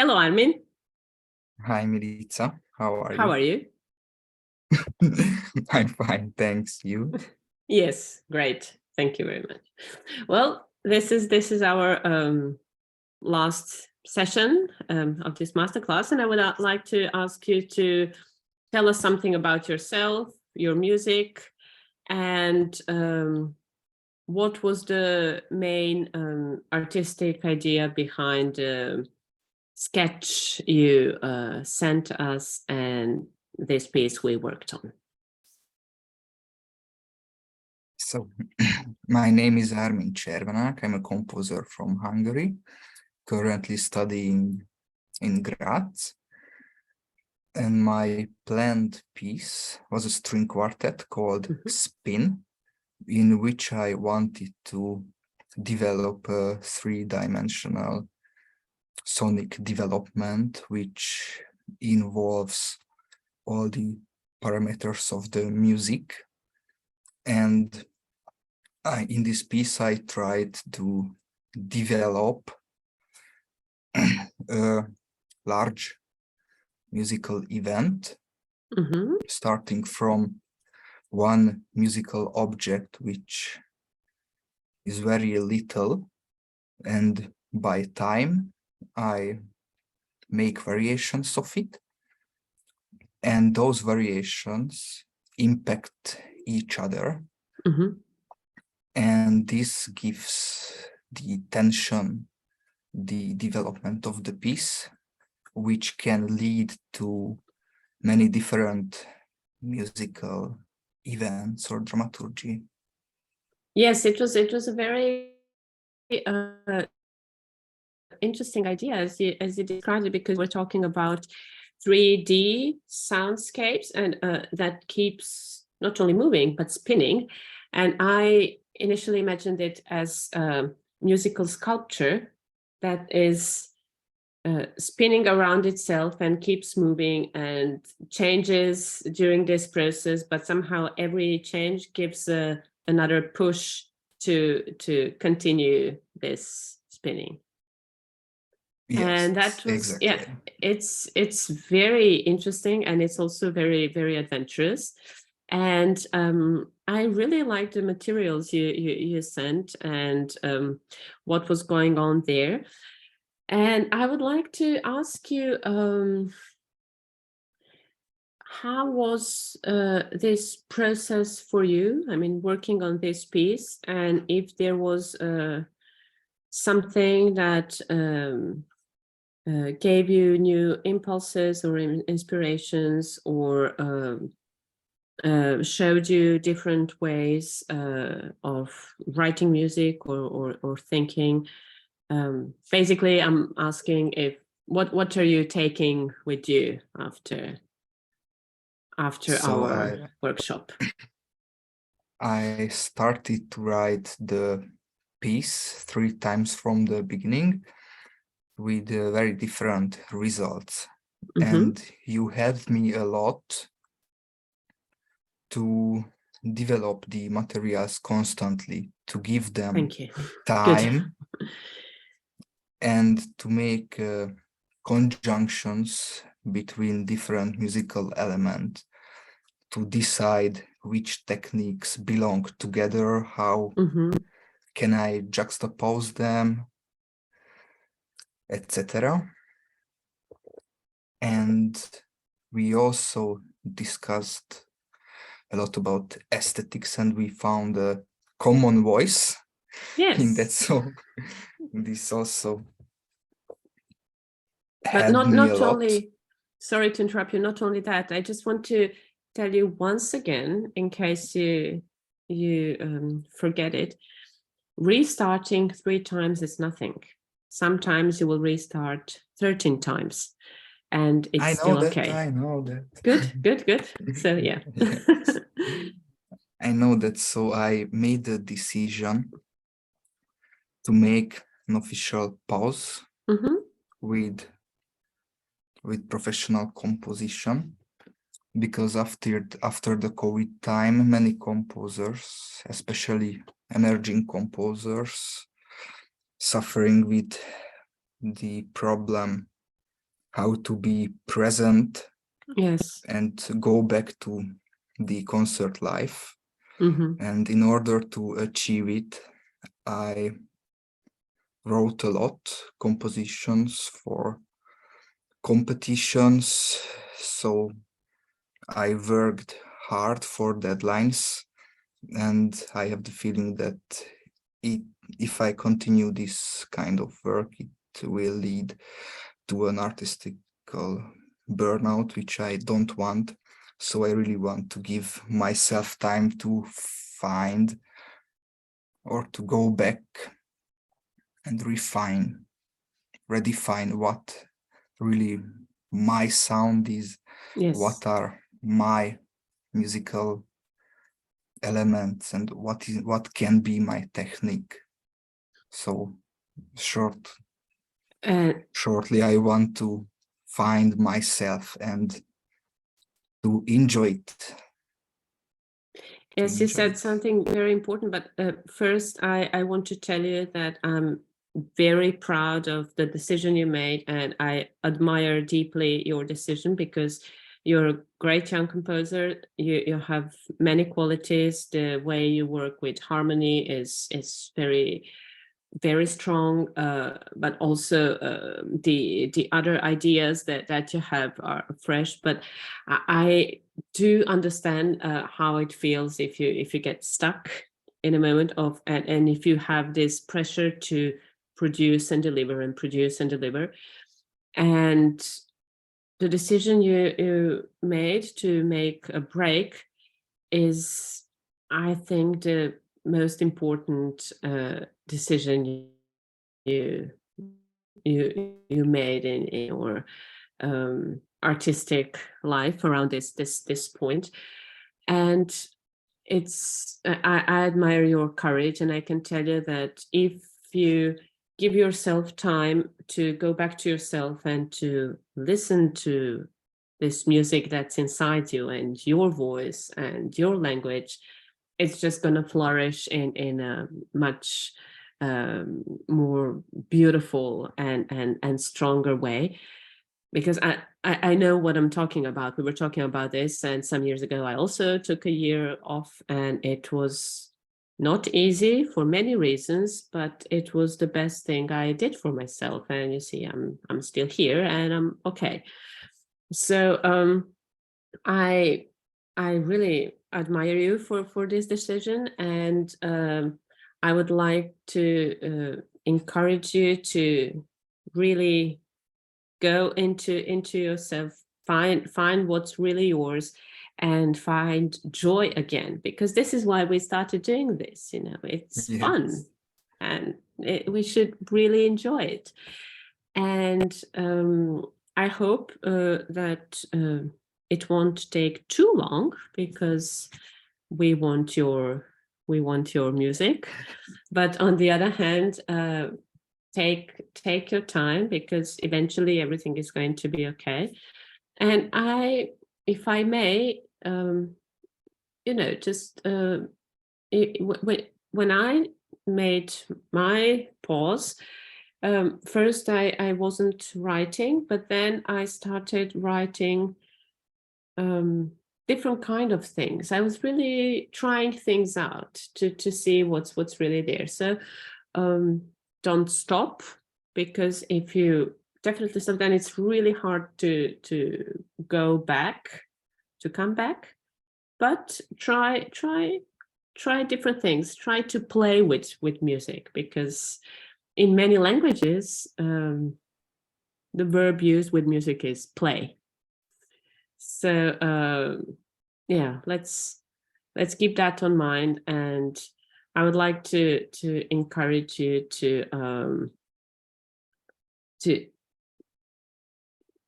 Hello, Ármin. Hi, Milica. How are How you? are you? I'm fine, thanks. You? Yes, great. Thank you very much. Well, this is our last session of this masterclass, and I would like to ask you to tell us something about yourself, your music, and what was the main artistic idea behind the sketch you sent us and this piece we worked on. So, my name is Ármin Cservenák. I'm a composer from Hungary, currently studying in Graz. And my planned piece was a string quartet called Spin, in which I wanted to develop a three-dimensional sonic development, which involves all the parameters of the music. And in this piece, I tried to develop a large musical event, starting from one musical object, which is very little, and by time, I make variations of it, and those variations impact each other. And this gives the tension, the development of the piece, which can lead to many different musical events or dramaturgy. Yes, it was a very interesting idea as you described it, because we're talking about 3D soundscapes, and that keeps not only moving but spinning. And I initially imagined it as a musical sculpture that is spinning around itself and keeps moving and changes during this process, but somehow every change gives another push to continue this spinning. Yes, and that was exactly. Yeah, it's very interesting, and it's also very, very adventurous. And I really liked the materials you sent, and what was going on there. And I would like to ask you, how was this process for you? I mean, working on this piece, and if there was something that gave you new impulses or inspirations, or showed you different ways of writing music or thinking. Basically, I'm asking if what are you taking with you after our workshop? I started to write the piece 3 times from the beginning with very different results. And you helped me a lot to develop the materials constantly, to give them Thank you. time and to make conjunctions between different musical elements, to decide which techniques belong together, how can I juxtapose them, etc. And we also discussed a lot about aesthetics, and we found a common voice in that. So this also but helped me a lot. Only, sorry to interrupt you, not only that, I just want to tell you once again, in case you forget it, restarting 3 times is nothing. Sometimes you will restart 13 times and it's still okay. I know that. Good. So yeah. Yes. I know that. So I made the decision to make an official pause with professional composition, because after the COVID time, many composers, especially emerging composers, suffering with the problem how to be present Yes. and go back to the concert life. Mm-hmm. And in order to achieve it, I wrote a lot compositions for competitions. So I worked hard for deadlines, and I have the feeling that if I continue this kind of work, it will lead to an artistical burnout, which I don't want. So I really want to give myself time to find or to go back and redefine what really my sound is, Yes. what are my musical elements, and what can be my technique. So shortly, I want to find myself and to enjoy it. Yes, you said something very important, but first I want to tell you that I'm very proud of the decision you made, and I admire deeply your decision because you're a great young composer. You have many qualities. The way you work with harmony is very strong, but also the other ideas that you have are fresh. But I do understand how it feels if you get stuck in a moment of and if you have this pressure to produce and deliver and produce and deliver. And the decision you made to make a break is, I think, the most important decision you made in your artistic life around this point. And I admire your courage, and I can tell you that if you give yourself time to go back to yourself and to listen to this music that's inside you and your voice and your language, it's just going to flourish in a much more beautiful and stronger way. Because I know what I'm talking about. We were talking about this, and some years ago I also took a year off, and it was not easy for many reasons, but it was the best thing I did for myself. And you see, I'm still here and I'm okay. So I really admire you for this decision, and I would like to encourage you to really go into yourself, find what's really yours, and find joy again, because this is why we started doing this. It's fun, and we should really enjoy it. And I hope that it won't take too long, because we want your music. But on the other hand, take your time, because eventually everything is going to be okay. And if I may, just when I made my pause, first I wasn't writing, but then I started writing different kind of things. I was really trying things out to see what's really there. So don't stop, because if you definitely stop, then it's really hard to come back. But try different things. Try to play with music, because in many languages the verb used with music is play. So yeah, let's keep that on mind. And I would like to encourage you to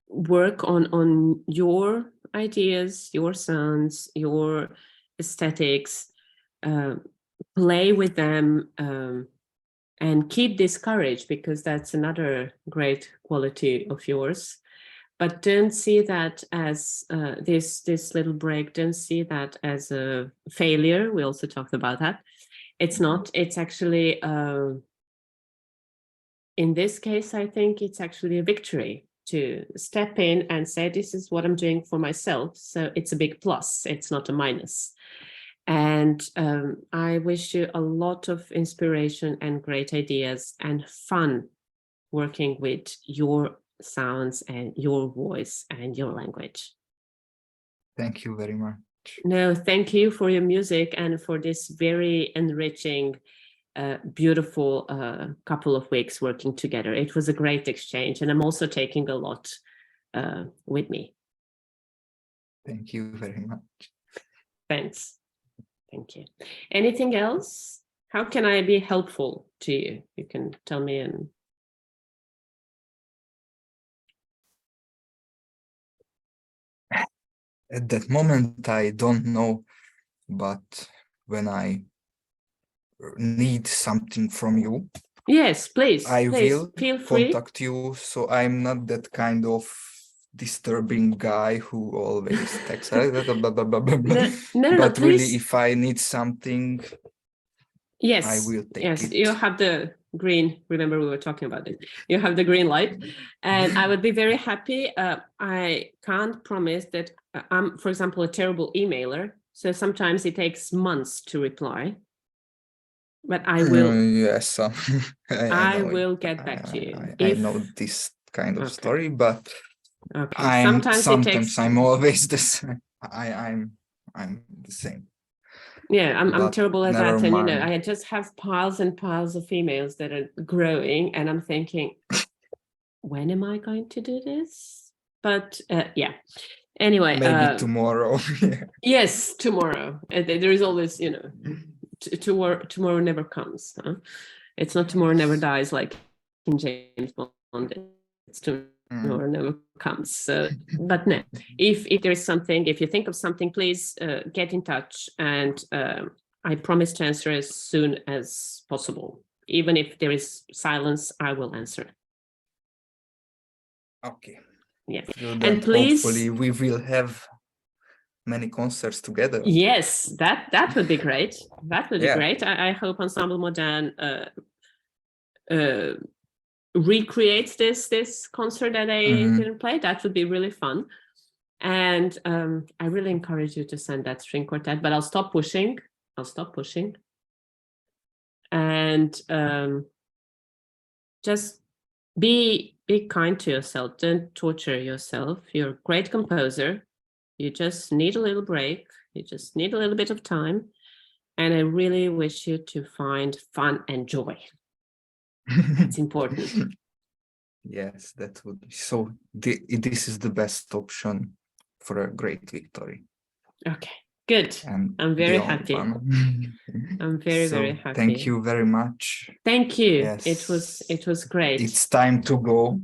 work on your ideas, your sounds, your aesthetics, play with them, and keep this courage, because that's another great quality of yours. But don't see that as this little break, don't see that as a failure. We also talked about that. It's not. It's actually, in this case, I think it's actually a victory, to step in and say, this is what I'm doing for myself. So it's a big plus, it's not a minus. And I wish you a lot of inspiration and great ideas and fun working with your sounds and your voice and your language. Thank you very much. No, thank you for your music and for this very enriching, beautiful couple of weeks working together. It was a great exchange, and I'm also taking a lot with me. Thank you very much. Thanks. Thank you. Anything else? How can I be helpful to you? You can tell me. And at that moment, I don't know, but when I need something from you, yes, please, I will feel free. contact you. So I'm not that kind of disturbing guy who always texts. No, But really, please. if I need something, yes, I will take yes, it. you have the green. Remember, we were talking about it. You have the green light, and I would be very happy. I can't promise that I'm, for example, a terrible emailer. So sometimes it takes months to reply. But I will. Yes, I will get back to you. I know this kind of story, but okay. Sometimes I'm always the same. I'm the same. Yeah, I'm terrible at that, and I just have piles and piles of emails that are growing, and I'm thinking, when am I going to do this? But yeah. Anyway, maybe tomorrow. Yes, tomorrow. There is always, tomorrow never comes. Huh? It's not tomorrow never dies like in James Bond. It's tomorrow never comes. So, but no, if there is something, if you think of something, please get in touch, and I promise to answer as soon as possible. Even if there is silence, I will answer. Okay. Yeah. Good. And please, hopefully we will have many concerts together. Yes, that would be great. That would be great. I hope Ensemble Modern recreates this concert that I didn't play. That would be really fun. And I really encourage you to send that string quartet, but I'll stop pushing. And just be kind to yourself. Don't torture yourself. You're a great composer. You just need a little break. You just need a little bit of time. And I really wish you to find fun and joy. It's important. Yes, that would be so. This is the best option for a great victory. Okay, good. And I'm very happy. I'm very, very happy. Thank you very much. Thank you. Yes. It was great. It's time to go.